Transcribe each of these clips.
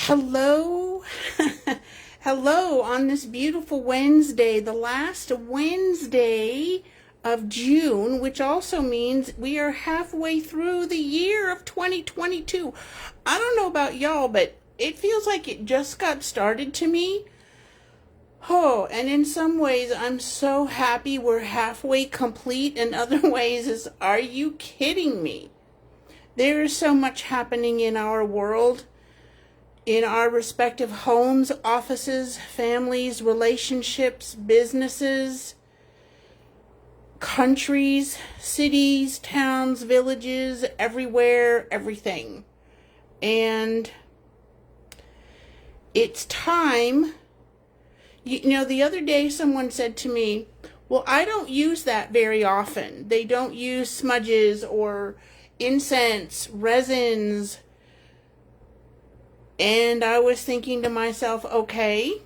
Hello. Hello on this beautiful Wednesday, the last Wednesday of June, which also means we are halfway through the year of 2022. I don't know about y'all, but it feels like it just got started to me. Oh, and in some ways I'm so happy we're halfway complete. In other ways are you kidding me? There is so much happening in our world, in our respective homes, offices, families, relationships, businesses, countries, cities, towns, villages, everywhere, everything. And it's time. You know, the other day someone said to me, well, I don't use that very often. They don't use smudges or incense, resins. And I was thinking to myself, okay,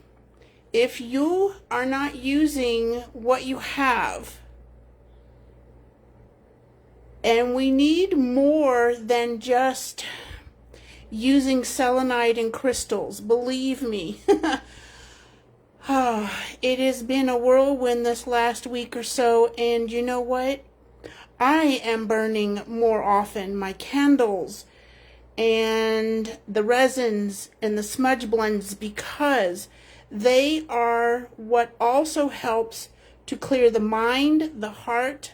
if you are not using what you have, and we need more than just using selenite and crystals, believe me. It has been a whirlwind this last week or so, and you know what? I am burning more often my candles and the resins and the smudge blends, because they are what also helps to clear the mind, the heart,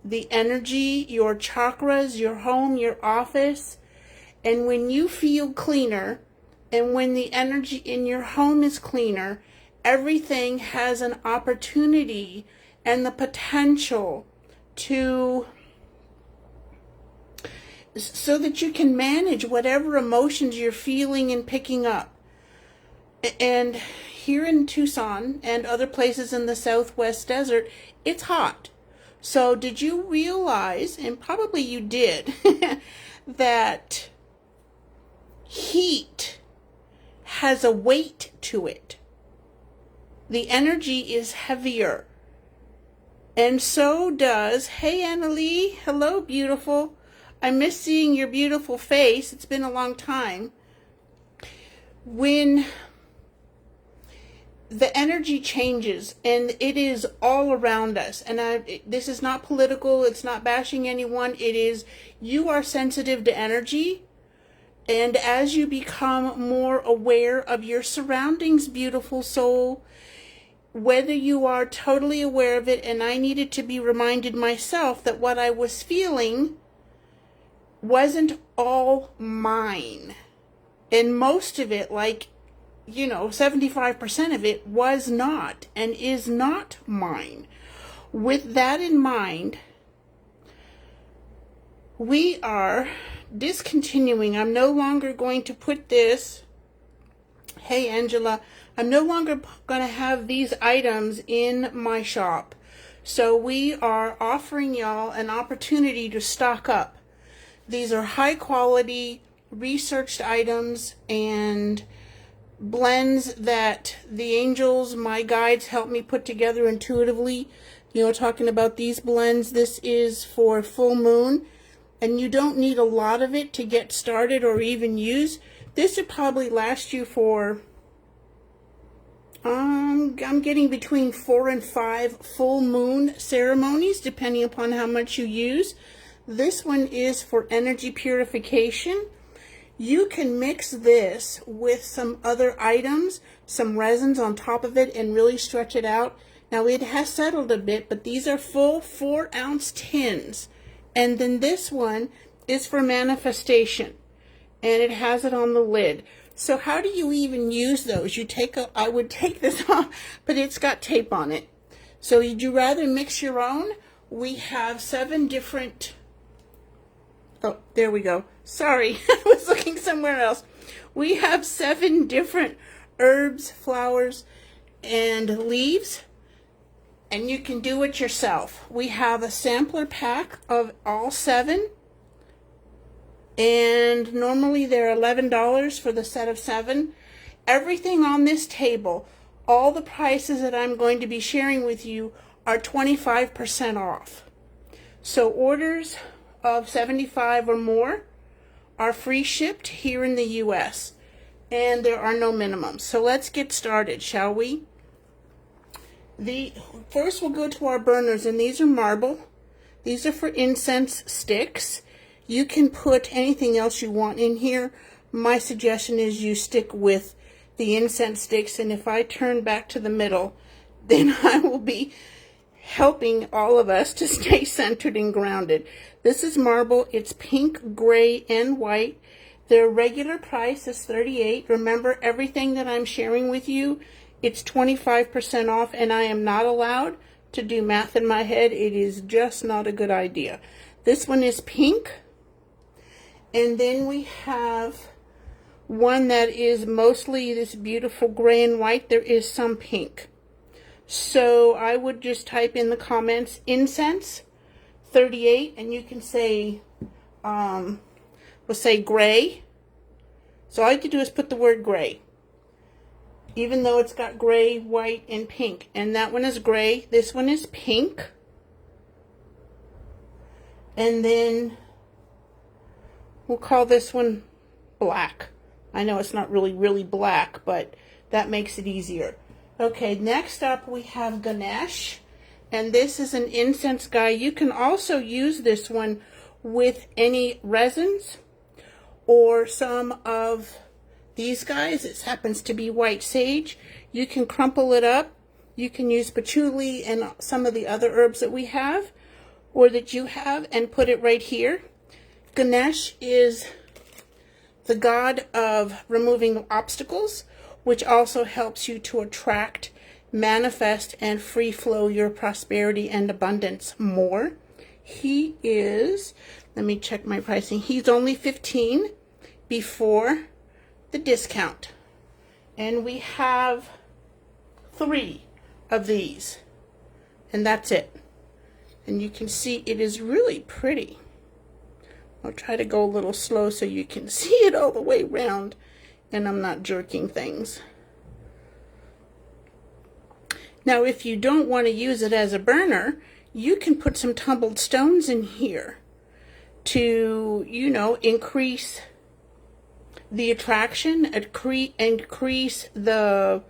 the energy, your chakras, your home, your office. And when you feel cleaner, and when the energy in your home is cleaner, everything has an opportunity and the potential to, so that you can manage whatever emotions you're feeling and picking up. And here in Tucson and other places in the Southwest desert, it's hot. So did you realize, and probably you did, that heat has a weight to it? The energy is heavier. And so does, hey Annalie, hello beautiful. I miss seeing your beautiful face. It's been a long time. When the energy changes, and it is all around us, and this is not political, it's not bashing anyone, it is, you are sensitive to energy, and as you become more aware of your surroundings, beautiful soul, whether you are totally aware of it, and I needed to be reminded myself that what I was feeling wasn't all mine. And most of it, 75% of it was not and is not mine. With that in mind, we are discontinuing. I'm no longer going to put this, hey Angela, I'm no longer going to have these items in my shop. So we are offering y'all an opportunity to stock up. These are high quality, researched items and blends that the angels, my guides, help me put together intuitively. You know, talking about these blends, this is for full moon, and you don't need a lot of it to get started or even use. This would probably last you for, I'm getting between 4 and 5 full moon ceremonies, depending upon how much you use. This one is for energy purification. You can mix this with some other items, some resins on top of it, and really stretch it out. Now it has settled a bit, but these are full 4-ounce tins. And then this one is for manifestation, and it has it on the lid. So how do you even use those? I would take this off, but it's got tape on it. So would you rather mix your own? We have 7 different, oh, there we go. Sorry, I was looking somewhere else. We have 7 different herbs, flowers, and leaves, and you can do it yourself. We have a sampler pack of all 7, and normally they're $11 for the set of 7. Everything on this table, all the prices that I'm going to be sharing with you are 25% off. So orders of 75 or more are free shipped here in the US. and there are no minimums. So let's get started, shall we? First we'll go to our burners, and these are marble. These are for incense sticks. You can put anything else you want in here. My suggestion is you stick with the incense sticks, and if I turn back to the middle, then I will be helping all of us to stay centered and grounded. This is marble. It's pink, gray, and white. Their regular price is $38. Remember, everything that I'm sharing with you, it's 25% off, and I am not allowed to do math in my head. It is just not a good idea. This one is pink, and then we have one that is mostly this beautiful gray and white. There is some pink. So I would just type in the comments incense 38, and you can say we'll say gray. So all you have to do is put the word gray, even though it's got gray, white, and pink. And that one is gray. This one is pink. And then we'll call this one black. I know it's not really black, but that makes it easier. Okay, next up we have Ganesh, and this is an incense guy. You can also use this one with any resins or some of these guys. It happens to be white sage. You can crumple it up. You can use patchouli and some of the other herbs that we have or that you have and put it right here. Ganesh is the god of removing obstacles, which also helps you to attract, manifest, and free flow your prosperity and abundance more. He is, let me check my pricing, he's only $15 before the discount. And we have 3 of these, and that's it. And you can see it is really pretty. I'll try to go a little slow so you can see it all the way around and I'm not jerking things. Now, if you don't want to use it as a burner, you can put some tumbled stones in here to, you know, increase the attraction, increase the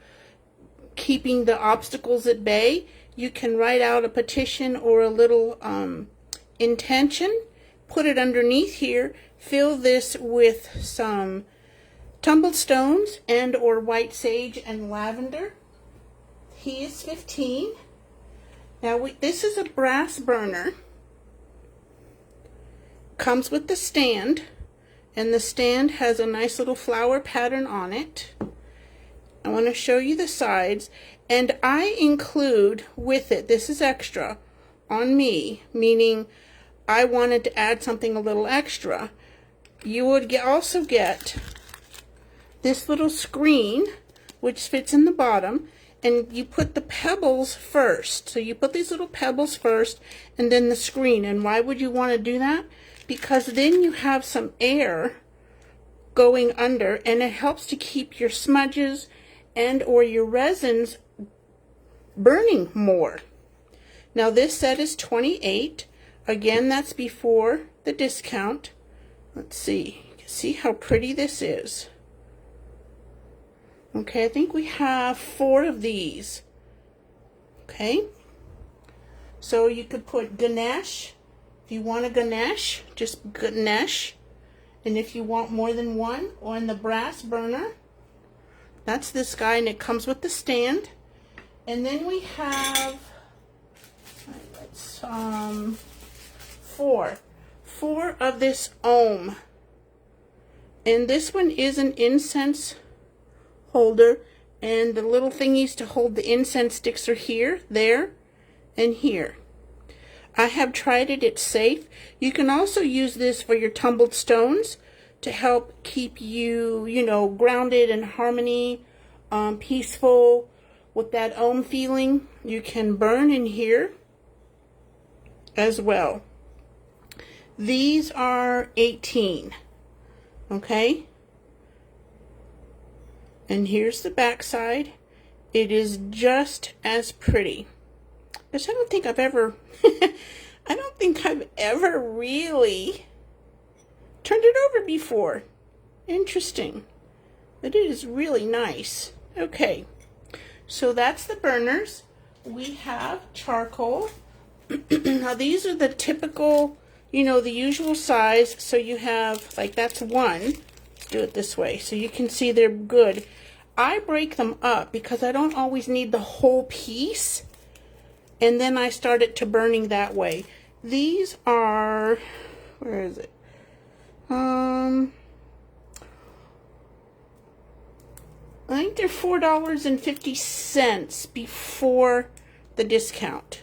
keeping the obstacles at bay. You can write out a petition or a little intention, put it underneath here, fill this with some tumbled stones and or white sage and lavender. He is $15. Now this is a brass burner. Comes with the stand, and the stand has a nice little flower pattern on it. I want to show you the sides, and I include with it, this is extra on me, meaning I wanted to add something a little extra. You would also get this little screen, which fits in the bottom, and you put the pebbles first. So you put these little pebbles first, and then the screen. And why would you want to do that? Because then you have some air going under, and it helps to keep your smudges and or your resins burning more. Now this set is $28. Again, that's before the discount. Let's see. You can see how pretty this is. Okay, I think we have 4 of these. Okay. So you could put Ganesh. If you want a Ganesh, just Ganesh. And if you want more than one, on the brass burner, that's this guy, and it comes with the stand. And then we have, let's, 4 of this Om. And this one is an incense holder, and the little thingies to hold the incense sticks are here, there, and here. I have tried it. It's safe. You can also use this for your tumbled stones to help keep you, you know, grounded in harmony, peaceful, with that Om feeling. You can burn in here as well. These are $18. Okay? And here's the back side. It is just as pretty. Because I don't think I've ever really turned it over before. Interesting. but it is really nice. Okay, so that's the burners. We have charcoal. Now these are the typical, you know, the usual size. So you have, like, that's one. Let's do it this way so you can see they're good. I break them up because I don't always need the whole piece, and then I start it to burning that way. These are, where is it? I think they're $4.50 before the discount.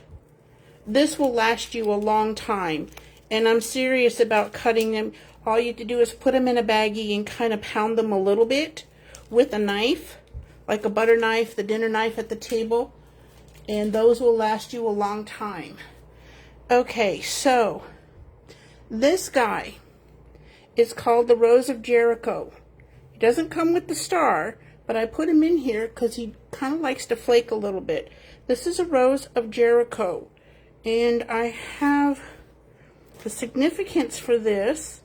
This will last you a long time, and I'm serious about cutting them. All you have to do is put them in a baggie and kind of pound them a little bit with a knife, like a butter knife, the dinner knife at the table, and those will last you a long time. Okay, so this guy is called the Rose of Jericho. He doesn't come with the star, but I put him in here because he kind of likes to flake a little bit. This is a Rose of Jericho, and I have the significance for this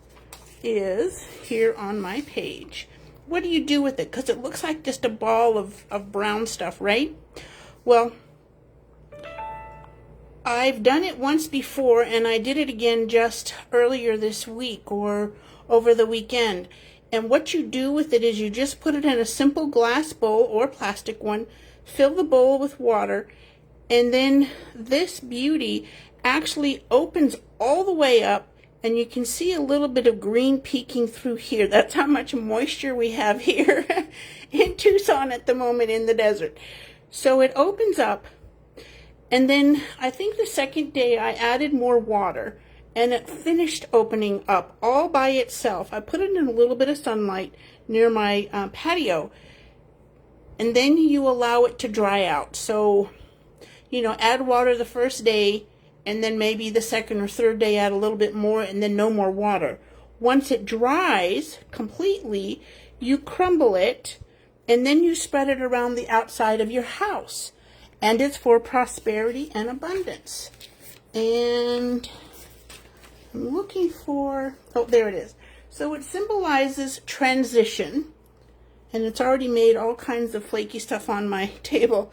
is here on my page. What do you do with it? Because it looks like just a ball of brown stuff, right? Well, I've done it once before, and I did it again just earlier this week or over the weekend. And what you do with it is you just put it in a simple glass bowl or plastic one, fill the bowl with water, and then this beauty actually opens all the way up, and you can see a little bit of green peeking through here. That's how much moisture we have here in Tucson at the moment in the desert. So it opens up, and then I think the second day I added more water, and it finished opening up all by itself. I put it in a little bit of sunlight near my patio, and then you allow it to dry out. So, you know, add water the first day, and then maybe the second or third day add a little bit more, and then no more water. Once it dries completely, you crumble it, and then you spread it around the outside of your house. And it's for prosperity and abundance. And I'm looking for, oh, there it is. So it symbolizes transition, and it's already made all kinds of flaky stuff on my table.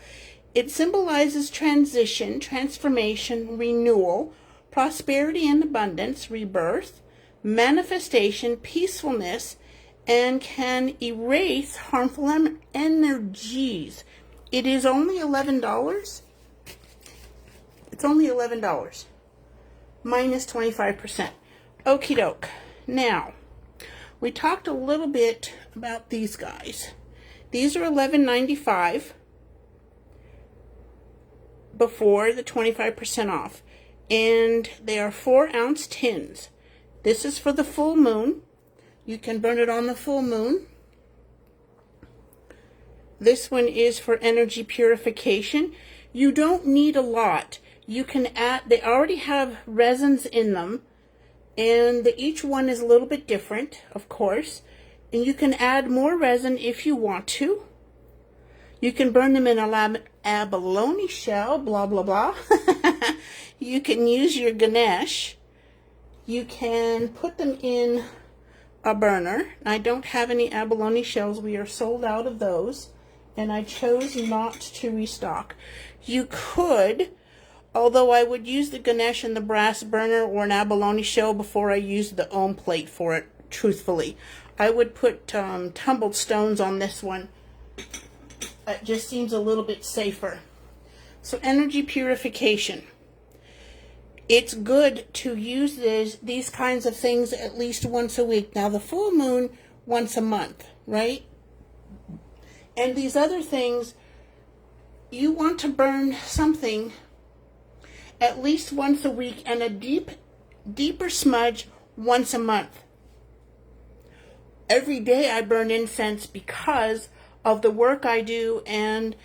It symbolizes transition, transformation, renewal, prosperity and abundance, rebirth, manifestation, peacefulness, and can erase harmful energies. It is only $11. It's only $11. Minus 25%. Okie doke. Now, we talked a little bit about these guys. These are $11.95 before the 25% off. And they are 4-ounce tins. This is for the full moon. You can burn it on the full moon. This one is for energy purification. You don't need a lot. You can add, they already have resins in them, and each one is a little bit different, of course. And you can add more resin if you want to. You can burn them in a abalone shell, blah, blah, blah. You can use your Ganesh. You can put them in a burner. I don't have any abalone shells. We are sold out of those, and I chose not to restock. You could, although I would use the Ganesh in the brass burner or an abalone shell before I use the ohm plate for it, truthfully. I would put tumbled stones on this one. It just seems a little bit safer. So energy purification. It's good to use these kinds of things at least once a week. Now the full moon, once a month, right? And these other things, you want to burn something at least once a week, and a deeper smudge once a month. Every day I burn incense because of the work I do, and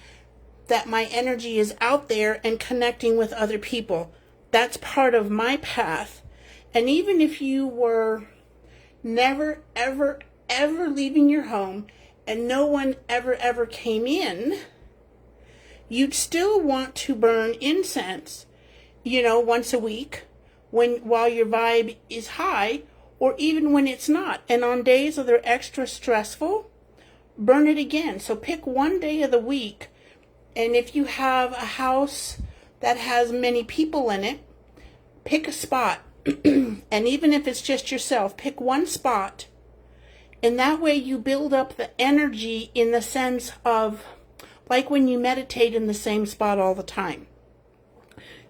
that my energy is out there and connecting with other people. That's part of my path. And even if you were never, ever, ever leaving your home and no one ever came in, you'd still want to burn incense, you know, once a week while your vibe is high, or even when it's not. And on days that are extra stressful, burn it again. So pick one day of the week, and if you have a house that has many people in it, pick a spot. And even if it's just yourself, pick one spot, and that way you build up the energy in the sense of like when you meditate in the same spot all the time.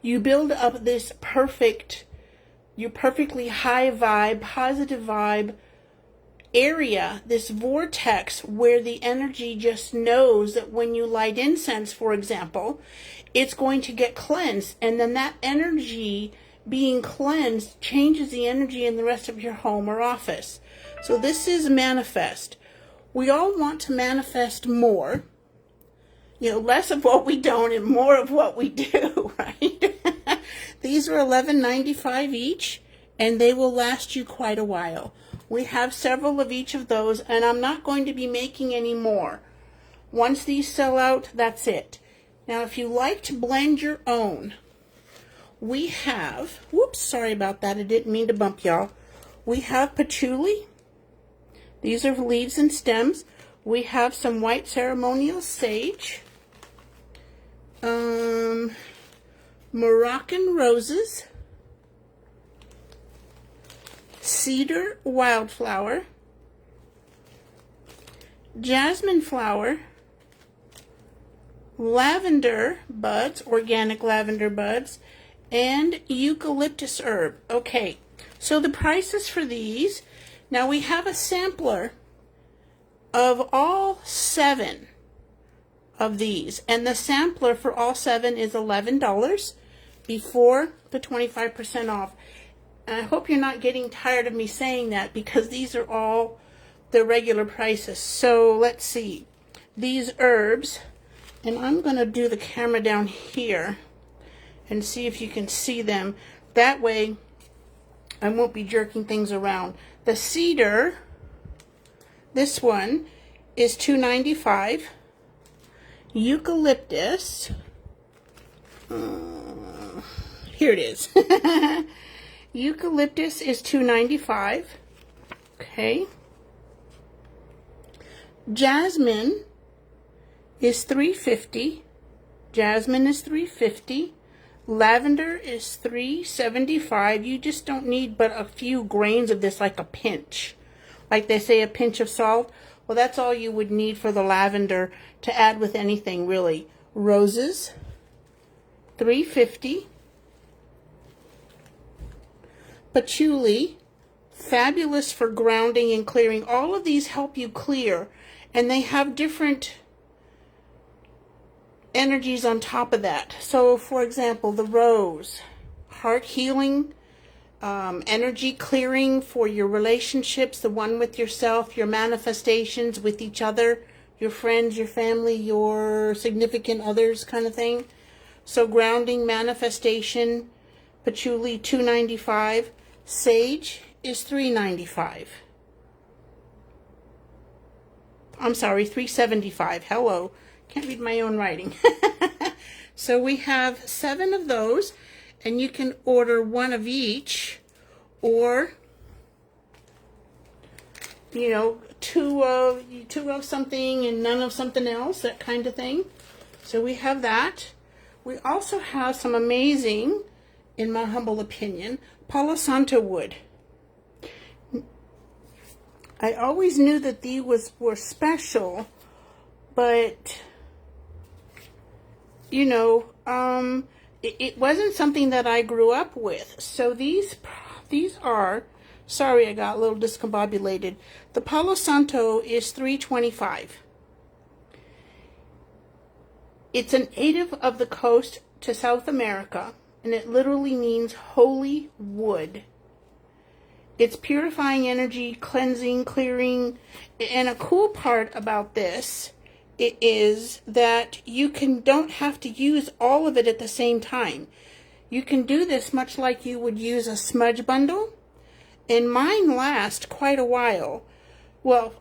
You build up this perfectly high vibe, positive vibe area, this vortex where the energy just knows that when you light incense, for example, it's going to get cleansed, and then that energy being cleansed changes the energy in the rest of your home or office. So this is manifest. We all want to manifest more, less of what we don't and more of what we do, right? These are $11.95 each, and they will last you quite a while. We have several of each of those, and I'm not going to be making any more. Once these sell out, that's it. Now, if you like to blend your own, we have, whoops, sorry about that, I didn't mean to bump y'all. We have patchouli. These are leaves and stems. We have some white ceremonial sage. Moroccan roses. Cedar wildflower. Jasmine flower. Lavender buds, organic lavender buds, and eucalyptus herb. Okay, so the prices for these, now we have a sampler of all 7 of these, and the sampler for all 7 is $11 before the 25% off. And I hope you're not getting tired of me saying that, because these are all the regular prices. So let's see, these herbs, and I'm going to do the camera down here and see if you can see them. That way I won't be jerking things around. The cedar, this one, is $2.95. Eucalyptus, here it is. Eucalyptus is $2.95. Okay. Jasmine is $3.50. Jasmine is $3.50. Lavender is $3.75. You just don't need but a few grains of this, like a pinch. Like they say, a pinch of salt. Well, that's all you would need for the lavender to add with anything, really. Roses, $3.50. Patchouli, fabulous for grounding and clearing. All of these help you clear, and they have different energies on top of that. So, for example, the rose, heart healing, energy clearing for your relationships, the one with yourself, your manifestations with each other, your friends, your family, your significant others, kind of thing. So grounding, manifestation, patchouli, $2.95. Sage is $3.95. I'm sorry, $3.75. Hello. Can't read my own writing. So we have 7 of those, and you can order 1 of each, or 2 of something and none of something else, that kind of thing. So we have that. We also have some amazing, in my humble opinion, palo santo wood. I always knew that these were special, but it wasn't something that I grew up with. So these are, sorry, I got a little discombobulated. The palo santo is $3.25. It's a native of the coast to South America, and it literally means holy wood. It's purifying energy, cleansing, clearing, and a cool part about this is that you don't have to use all of it at the same time. You can do this much like you would use a smudge bundle, and mine lasts quite a while. Well,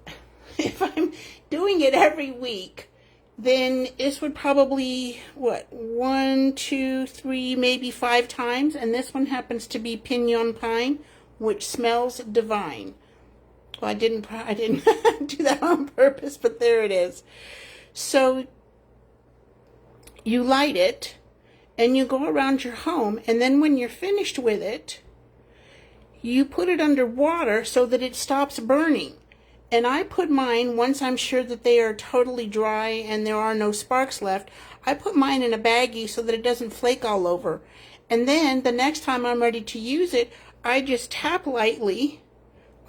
if I'm doing it every week, then this would probably, 1, 2, 3, maybe 5 times, and this one happens to be pinon pine, which smells divine. Well, I didn't do that on purpose, but there it is. So you light it and you go around your home, and then when you're finished with it, you put it under water so that it stops burning. And I put mine, once I'm sure that they are totally dry and there are no sparks left, I put mine in a baggie so that it doesn't flake all over. And then the next time I'm ready to use it, I just tap lightly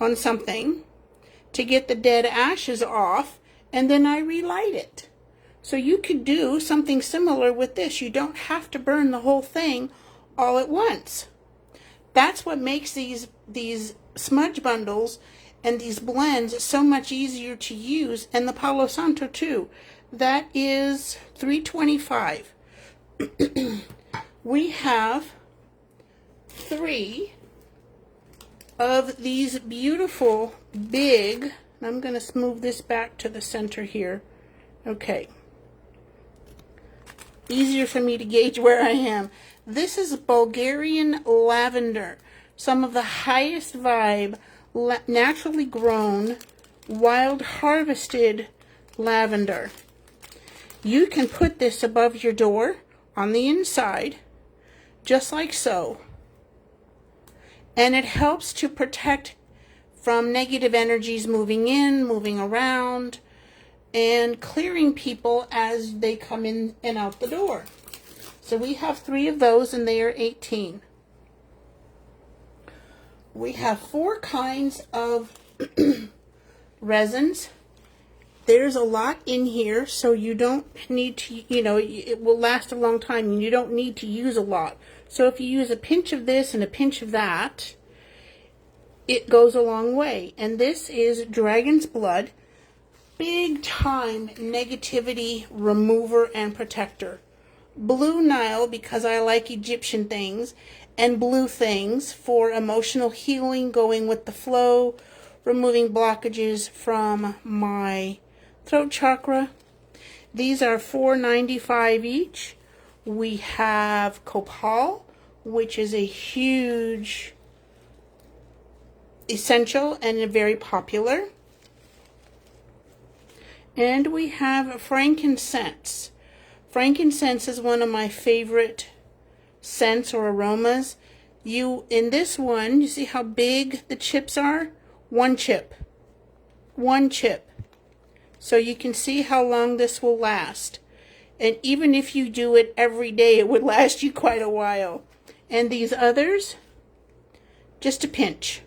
on something to get the dead ashes off, and then I relight it. So you could do something similar with this. You don't have to burn the whole thing all at once. That's what makes these smudge bundles and these blends so much easier to use, and the Palo Santo too. That is $3.25. We have 3 of these beautiful big, I'm going to move this back to the center here. Okay. Easier for me to gauge where I am. This is Bulgarian lavender, some of the highest vibe, naturally grown, wild harvested lavender. You can put this above your door on the inside, just like so. And it helps to protect from negative energies moving in, moving around, and clearing people as they come in and out the door. So we have 3 of those, and they are $18. We have 4 kinds of resins. There's a lot in here, so you don't need to, it will last a long time, and you don't need to use a lot. So if you use a pinch of this and a pinch of that, it goes a long way. And this is Dragon's Blood, big time negativity remover and protector. Blue Nile, because I like Egyptian things, and blue things for emotional healing, going with the flow, removing blockages from my throat chakra. These are $4.95 each. We have Copal, which is a huge essential and very popular. And we have frankincense. Frankincense is one of my favorite scents or aromas. In this one, you see how big the chips are? 1 chip. 1 chip. So you can see how long this will last. And even if you do it every day, it would last you quite a while. And these others, just a pinch.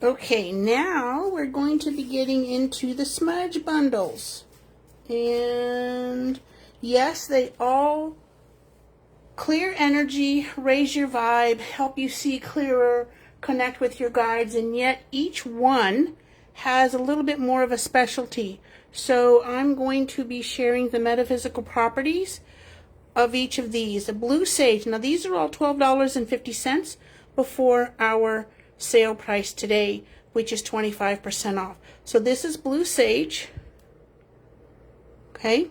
Okay, now we're going to be getting into the smudge bundles. And yes, they all clear energy, raise your vibe, help you see clearer, connect with your guides, and yet each one has a little bit more of a specialty. So I'm going to be sharing the metaphysical properties of each of these. The blue sage, now these are all $12.50 before our sale price today, which is 25% off. So this is blue sage. Okay,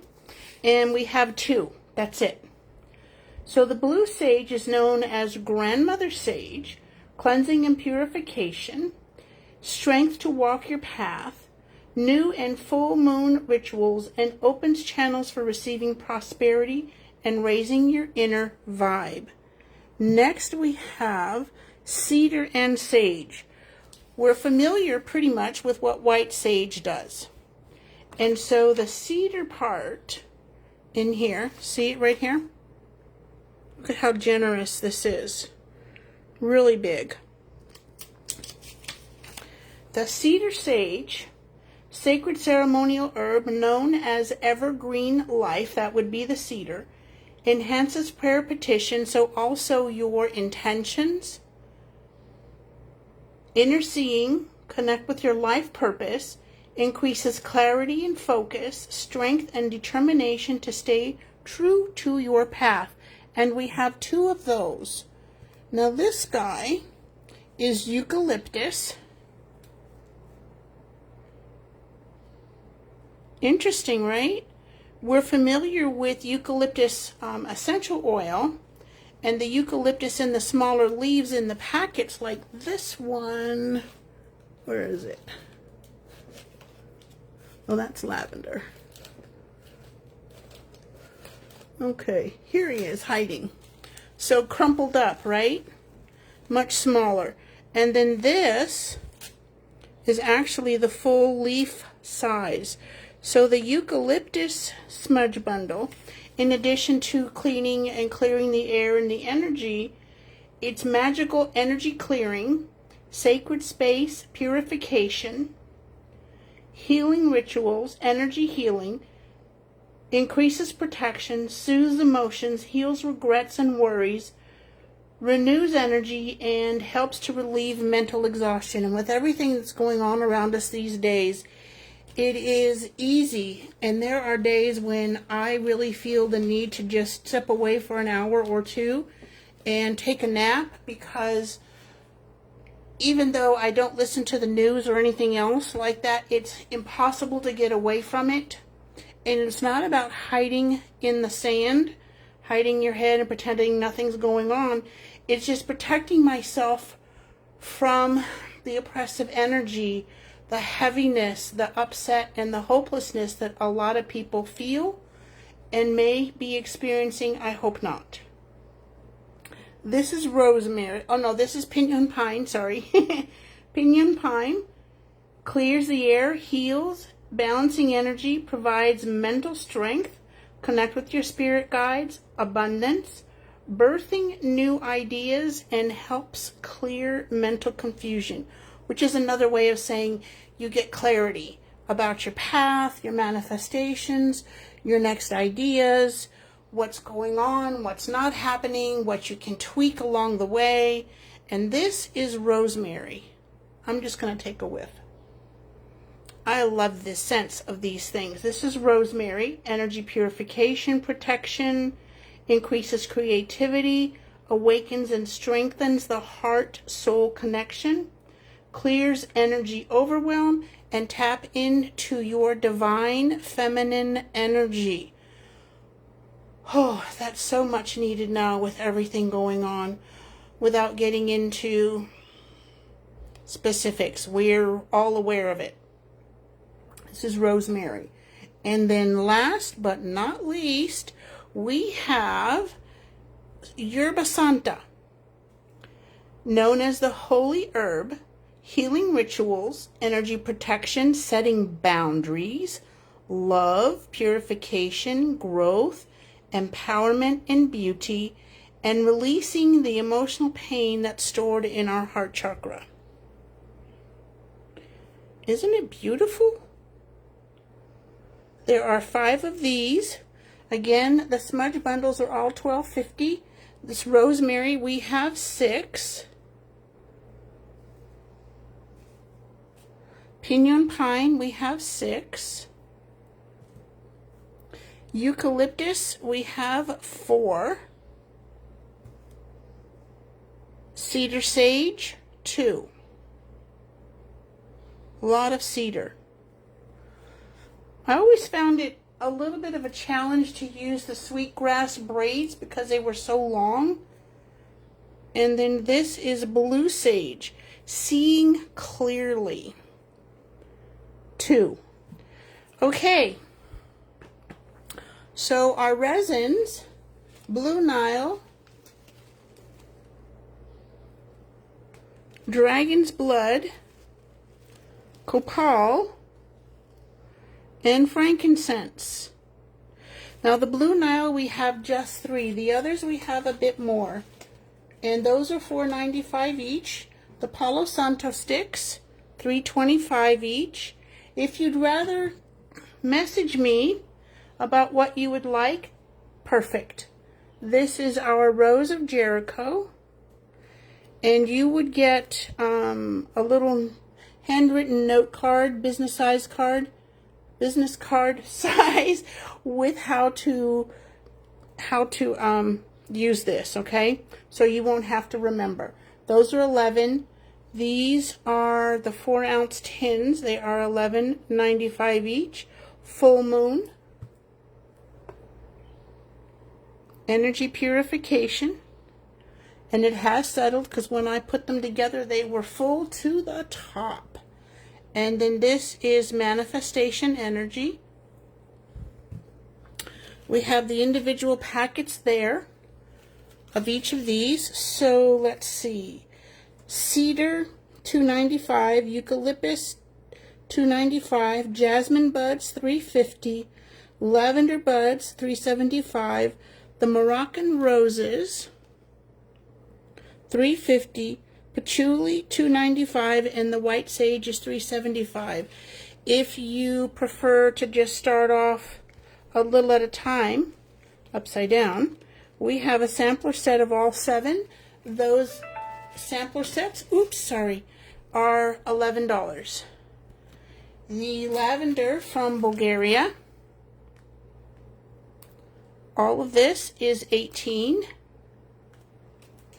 and we have 2. That's it. So the blue sage is known as grandmother sage, cleansing and purification, strength to walk your path, new and full moon rituals, and opens channels for receiving prosperity and raising your inner vibe. Next we have cedar and sage. We're familiar pretty much with what white sage does. And so the cedar part in here, see it right here? Look at how generous this is. Really big. The cedar sage, sacred ceremonial herb known as evergreen life, that would be the cedar, enhances prayer petition, so also your intentions, inner seeing, connect with your life purpose, increases clarity and focus, strength and determination to stay true to your path. And we have 2 of those. Now this guy is eucalyptus. Interesting, right? We're familiar with eucalyptus essential oil, And the eucalyptus and the smaller leaves in the packets, like this one, where is it? Oh, that's lavender. Okay, here he is hiding. So crumpled up, right? Much smaller. And then this is actually the full leaf size. So the eucalyptus smudge bundle, in addition to cleaning and clearing the air and the energy, it's magical energy clearing, sacred space purification, healing rituals, energy healing, increases protection, soothes emotions, heals regrets and worries, renews energy, and helps to relieve mental exhaustion. And with everything that's going on around us these days, it is easy. And there are days when I really feel the need to just step away for an hour or two and take a nap, because even though I don't listen to the news or anything else like that, it's impossible to get away from it. And it's not about hiding in the sand, hiding your head and pretending nothing's going on. It's just protecting myself from the oppressive energy, the heaviness, the upset, and the hopelessness that a lot of people feel and may be experiencing. I hope not. This is rosemary. Oh no, this is pinyon pine, sorry. Pinyon pine clears the air, heals, balancing energy, provides mental strength, connect with your spirit guides, abundance, birthing new ideas, and helps clear mental confusion, which is another way of saying you get clarity about your path, your manifestations, your next ideas, what's going on, what's not happening, what you can tweak along the way. And this is rosemary. I'm just going to take a whiff. I love the sense of these things. This is rosemary, energy purification, protection, increases creativity, awakens and strengthens the heart-soul connection, clears energy overwhelm, and tap into your divine feminine energy. Oh, that's so much needed now with everything going on. Without getting into specifics, we're all aware of it. This is rosemary. And then last but not least, we have yerba santa, known as the holy herb, healing rituals, energy protection, setting boundaries, love, purification, growth, empowerment and beauty, and releasing the emotional pain that's stored in our heart chakra. Isn't it beautiful? There are 5 of these. Again, the smudge bundles are all $12.50. This rosemary, we have 6. Pinyon pine, we have 6. Eucalyptus, we have 4. Cedar sage, 2. A lot of cedar. I always found it a little bit of a challenge to use the sweetgrass braids because they were so long. And then this is blue sage, seeing clearly, 2. Okay, so our resins, Blue Nile, Dragon's Blood, Copal, and frankincense. Now the Blue Nile, we have just 3. The others we have a bit more. And those are $4.95 each. The Palo Santo sticks, $3.25 each. If you'd rather message me about what you would like, perfect. This is our Rose of Jericho. And you would get a little handwritten note card, business card size, with how to use this, okay? So you won't have to remember. Those are 11. These are the 4-ounce tins. They are $11.95 each. Full moon, energy purification, And it has settled because when I put them together, they were full to the top. And then this is manifestation energy. We have the individual packets there of each of these. So let's see. Cedar, $2.95. Eucalyptus, $2.95. Jasmine buds, $3.50. Lavender buds, $3.75. The Moroccan roses, $3.50. Patchouli, $2.95, and the white sage is $3.75. If you prefer to just start off a little at a time, upside down, we have a sampler set of all 7. Those sampler sets, are $11. The lavender from Bulgaria, all of this is $18.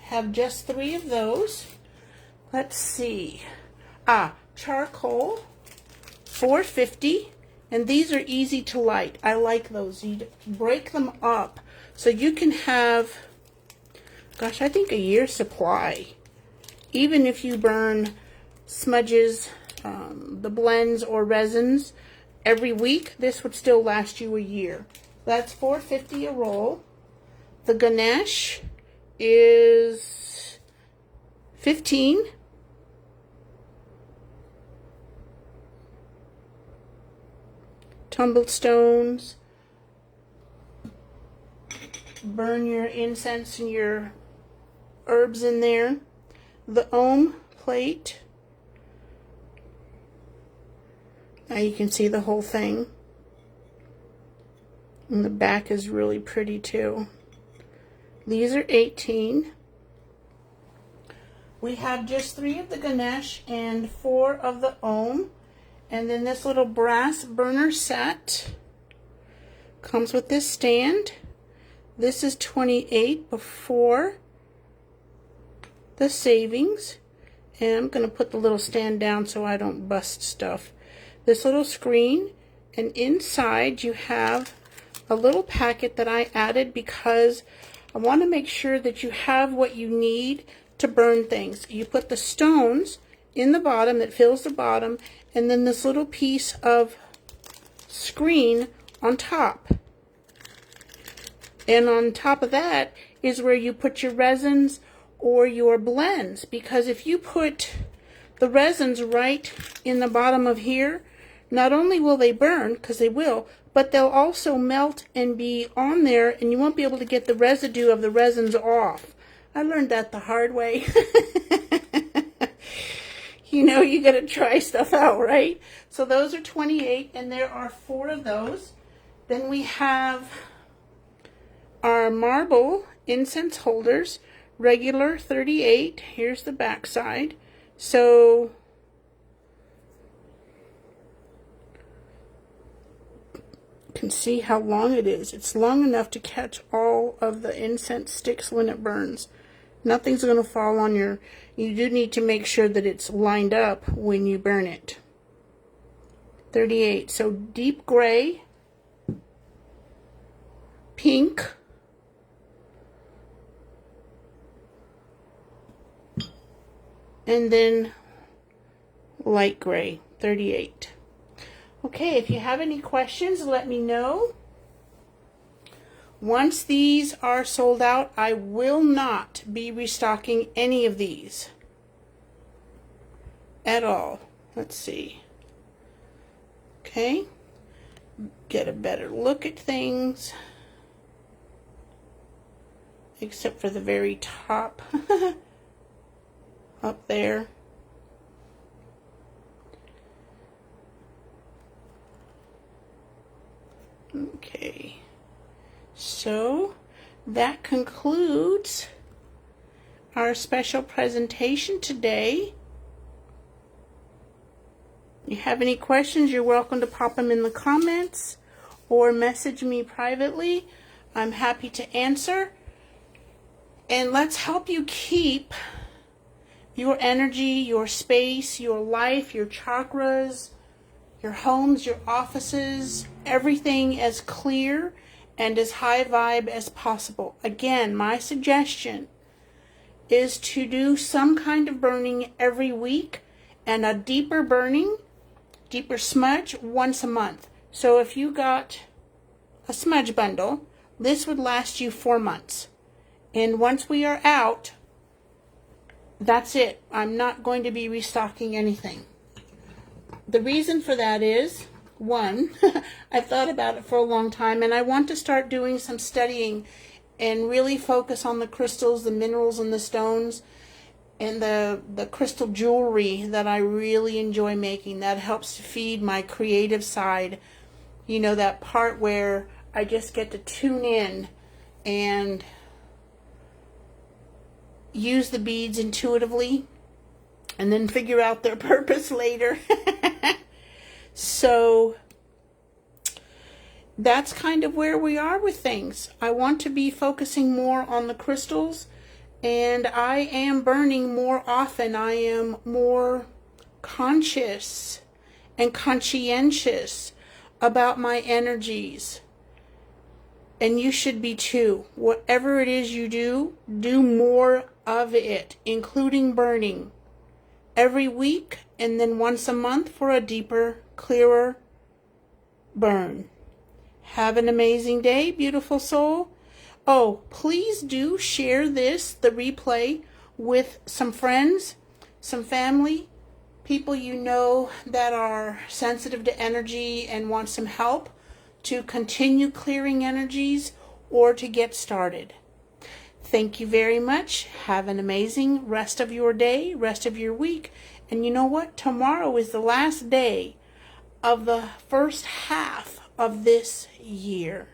Have just 3 of those. Let's see. Charcoal, $4.50, and these are easy to light. I like those. You break them up so you can have, gosh, I think a year's supply. Even if you burn smudges, the blends or resins every week, this would still last you a year. That's $4.50 a roll. The Ganesh is $15. Tumbled stones. Burn your incense and your herbs in there. The Om plate. Now you can see the whole thing. And the back is really pretty too. These are $18. We have just 3 of the Ganesh and 4 of the Om. And then this little brass burner set comes with this stand. This is $28 before the savings. And I'm going to put the little stand down so I don't bust stuff. This little screen, and inside you have a little packet that I added because I want to make sure that you have what you need to burn things. You put the stones in the bottom that fills the bottom, and then this little piece of screen on top. And on top of that is where you put your resins or your blends, because if you put the resins right in the bottom of here, not only will they burn, because they will, but they'll also melt and be on there, and you won't be able to get the residue of the resins off. I learned that the hard way. You know, you got to try stuff out, right? So those are $28, and there are 4 of those. Then we have our marble incense holders, regular $38. Here's the back side. So you can see how long it is. It's long enough to catch all of the incense sticks when it burns. Nothing's going to fall on your... You do need to make sure that it's lined up when you burn it. 38. So deep gray, pink, and then light gray, 38. Okay, if you have any questions, let me know. Once these are sold out, I will not be restocking any of these at all. Let's see. Okay, get a better look at things, except for the very top up there. Okay. So that concludes our special presentation today. If you have any questions, you're welcome to pop them in the comments or message me privately. I'm happy to answer. And let's help you keep your energy, your space, your life, your chakras, your homes, your offices, everything as clear and as high vibe as possible. Again, my suggestion, is to do some kind of burning every week and a deeper burning, deeper smudge once a month. So if you got a smudge bundle, this would last you 4 months. And once we are out, that's it. I'm not going to be restocking anything. The reason for that is, one, I've thought about it for a long time, and I want to start doing some studying and really focus on the crystals, the minerals, and the stones, and the crystal jewelry that I really enjoy making. That helps to feed my creative side. You know, that part where I just get to tune in and use the beads intuitively and then figure out their purpose later. So that's kind of where we are with things. I want to be focusing more on the crystals, and I am burning more often. I am more conscious and conscientious about my energies. And you should be too. Whatever it is you do, do more of it, including burning. Every week and then once a month for a deeper, clearer burn. Have an amazing day, beautiful soul. Oh, please do share this, the replay, with some friends, some family, people you know that are sensitive to energy and want some help to continue clearing energies or to get started. Thank you very much. Have an amazing rest of your day, rest of your week. And you know what? Tomorrow is the last day of the first half of this year.